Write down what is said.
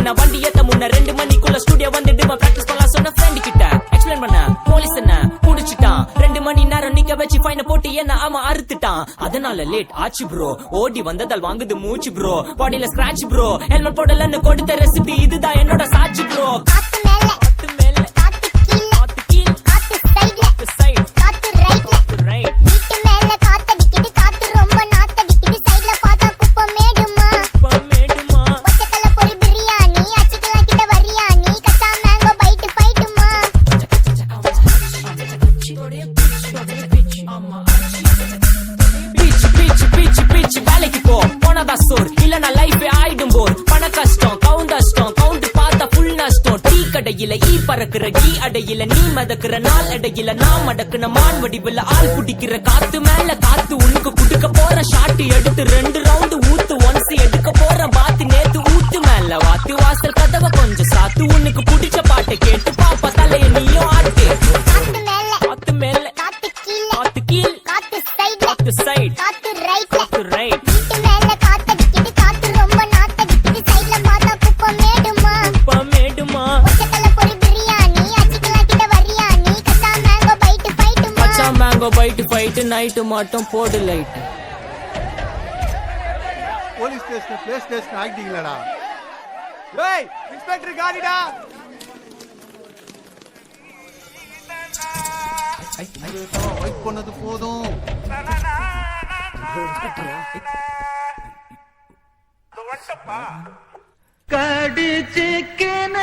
நான் வண்டி ஏத்த முன்ன 2 மணிக்குள்ள ஸ்டுடியோ வந்துட்டு பிராக்டிஸ் பண்ணலாம் சொன்ன ஃப்ரெண்ட் கிட்ட எக்ஸ்பிளைன் பண்ண போலீஸ் என்ன புடிச்சிட்டான் 2 மணி நேரம் நிக்க வச்சு ஃபைன போட்டு என்ன ஆமா அறுத்துட்டான் அதனால லேட் ஆச்சு ப்ரோ ஓடி வந்ததால் வாங்குது மூச்சு ப்ரோ பாடியில ஸ்கிராட்ச் ப்ரோ ஹெல்மெட் போடலன்னு கொடுத்த ரெசிபி இதுதான் என்னோட சாட்சி ப்ரோ வேலைக்கு போ போனதான் சோர் இல்லனா லைஃப் ஆயிடும் போர் பண கஷ்டம் கவுண்ட் பார்த்தா ஃபுல் நஷ்டம் டீ கடையில ஈ பறக்குற கீ அடையில நீ மதக்குற நாள் அடையில நான் மடக்குன மான் வடிவில் ஆள் பிடிக்கிற காத்து மேல காத்து உனக்கு குடுக்க போற ஷாட் எடுத்து 2 ரவுண்டு ஊத்து ஒன்ஸ் எடுக்க போற பாத்து நேத்து ஊத்து மேல வாத்து வாசல் கதவை கொஞ்சம் சாத்து உனக்கு பிடிச்ச பாட்டை கேட்டு பாப்பா தலைய நீயும் ஆட்டு காத்து மேல காத்து கீழ் காத்து சைடு காத்து right mango bite fight night மட்டும் போடு light police station play station ஆக்டிங்களடா ஏய் இன்ஸ்பெக்டர் காடிடா வெயிட் பண்ணது போதும் கடிச்சுக்கின